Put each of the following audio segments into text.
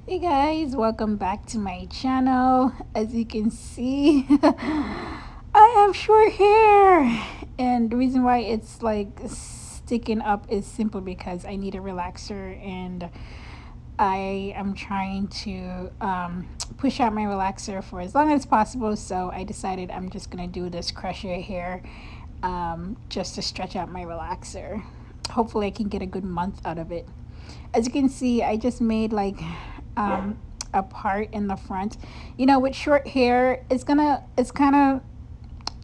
Hey guys, welcome back to my channel. As you can see, I have short hair, and the reason why it's like sticking up is simply because I need a relaxer, and I am trying to push out my relaxer for as long as possible. So I decided I'm just gonna do this crochet hair just to stretch out my relaxer. Hopefully I can get a good month out of it. As you can see, I just made like a part in the front. You know, with short hair, it's kind of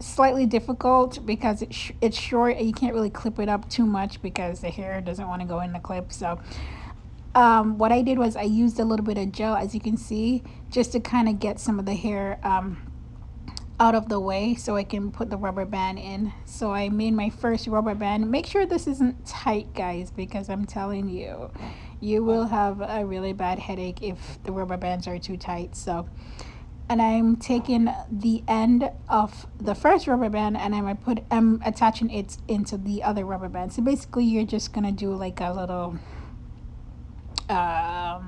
slightly difficult because it's short and you can't really clip it up too much because the hair doesn't want to go in the clip. So what I did was I used a little bit of gel, as you can see, just to kind of get some of the hair out of the way so I can put the rubber band in. So I made my first rubber band. Make sure this isn't tight, guys, because I'm telling you, you will have a really bad headache if the rubber bands are too tight. So, and I'm taking the end of the first rubber band and I'm attaching it into the other rubber band. So basically you're just gonna do like a little I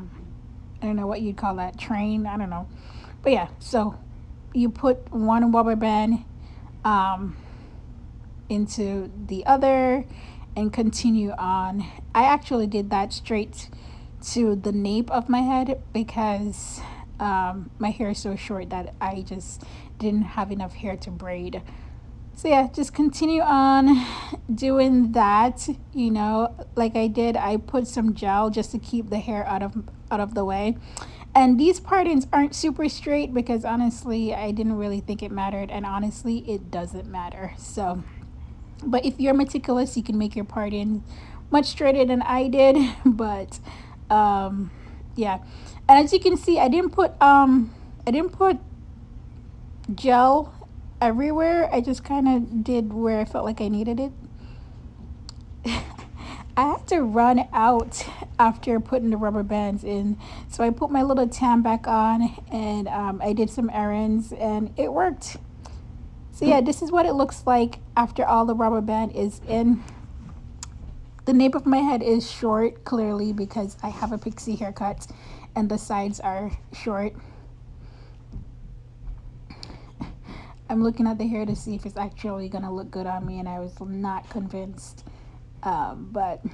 don't know what you'd call that, train, I don't know. But yeah, so you put one rubber band into the other and continue on. I actually did that straight to the nape of my head because my hair is so short that I just didn't have enough hair to braid. So yeah, just continue on doing that. You know, like I did, I put some gel just to keep the hair out of the way. And these partings aren't super straight because honestly I didn't really think it mattered, and honestly it doesn't matter. So but if you're meticulous, you can make your parting much straighter than I did. But yeah, and as you can see, I didn't put gel everywhere. I just kind of did where I felt like I needed it. I had to run out after putting the rubber bands in, so I put my little tam back on, and I did some errands and it worked. So yeah, this is what it looks like after all the rubber band is in. The nape of my head is short, clearly, because I have a pixie haircut and the sides are short. I'm looking at the hair to see if it's actually gonna look good on me, and I was not convinced. But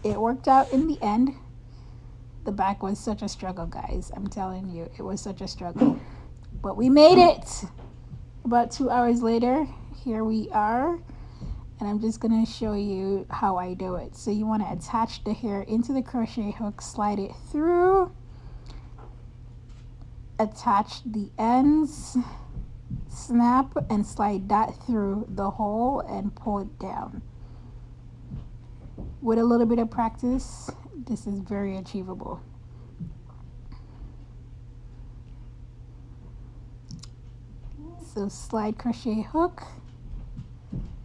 it worked out in the end. The back was such a struggle, guys. I'm telling you, it was such a struggle. But we made it. About 2 hours later, here we are. And I'm just gonna show you how I do it. So you want to attach the hair into the crochet hook, slide it through, attach the ends, snap and slide that through the hole and pull it down. With a little bit of practice, this is very achievable. So slide crochet hook,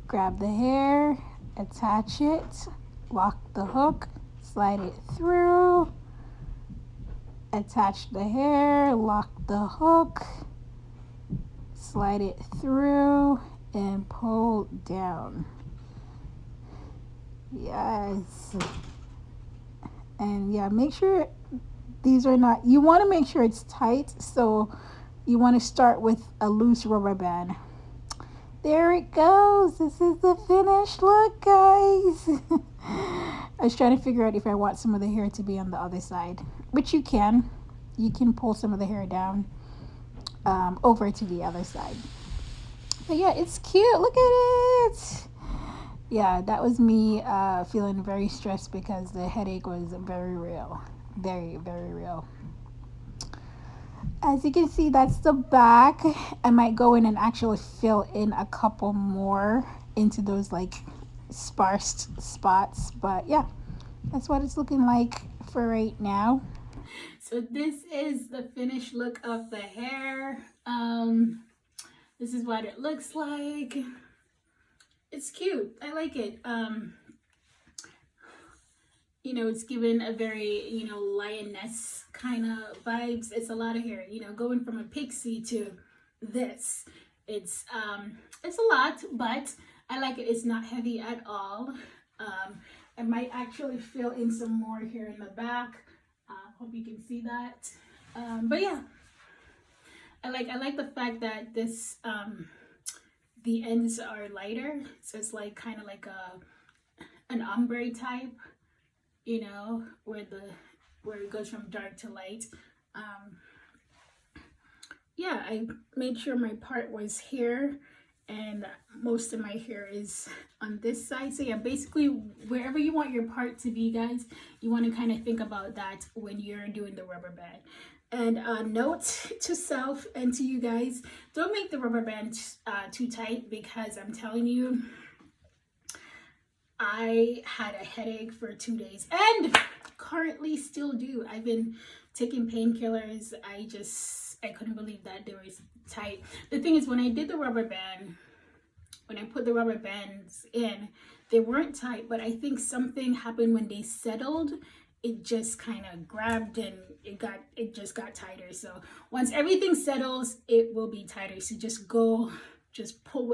grab the hair, attach it, lock the hook, slide it through, attach the hair, lock the hook, slide it through, and pull down. Yes. And yeah, make sure these are not, you want to make sure it's tight, so you want to start with a loose rubber band. There it goes. This is the finished look, guys. I was trying to figure out if I want some of the hair to be on the other side, which you can. You can pull some of the hair down over to the other side. But yeah, it's cute. Look at it. Yeah, that was me feeling very stressed because the headache was very real. Very, very real. As you can see, that's the back. I might go in and actually fill in a couple more into those like sparse spots. But yeah, that's what it's looking like for right now. So this is the finished look of the hair. This is what it looks like. It's cute. I like it. You know, it's given a very, you know, lioness kind of vibes. It's a lot of hair, you know, going from a pixie to this. It's a lot, but I like it. It's not heavy at all. I might actually fill in some more here in the back. Hope you can see that. But yeah, I like the fact that this the ends are lighter, so it's like kind of like an ombre type, you know, where it goes from dark to light. Yeah, I made sure my part was here, and most of my hair is on this side. So yeah, basically wherever you want your part to be, guys, you want to kind of think about that when you're doing the rubber band. And a note to self and to you guys, don't make the rubber band too tight, because I'm telling you, I had a headache for 2 days and currently still do. I've been taking painkillers. I couldn't believe that they were tight. The thing is, when I did the rubber band, when I put the rubber bands in, they weren't tight, but I think something happened when they settled. It just kind of grabbed and it just got tighter. So once everything settles, it will be tighter. So just pull.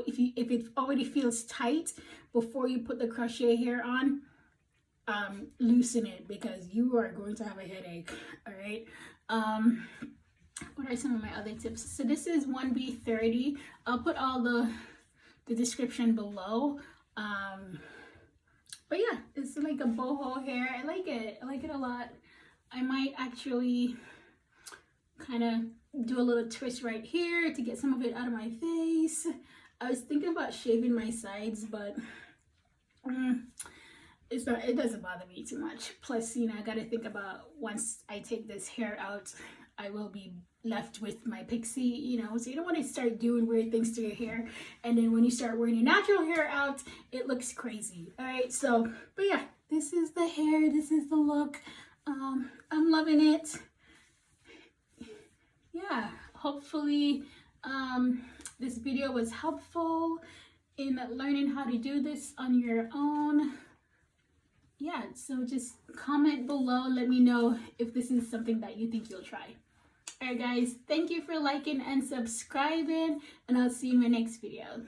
If it already feels tight before you put the crochet hair on, loosen it, because you are going to have a headache. All right. What are some of my other tips? So this is 1B30. I'll put all the description below. But yeah, it's like a boho hair. I like it. I like it a lot. I might actually kind of do a little twist right here to get some of it out of my face. I was thinking about shaving my sides, but it doesn't bother me too much. Plus, you know, I got to think about, once I take this hair out, I will be left with my Pixie, you know, so you don't want to start doing weird things to your hair, and then when you start wearing your natural hair out, it looks crazy. All right, so, but yeah, this is the hair, this is the look. I'm loving it. Yeah, hopefully this video was helpful in learning how to do this on your own. Yeah, so just comment below, let me know if this is something that you think you'll try. Alright guys, thank you for liking and subscribing, and I'll see you in my next video.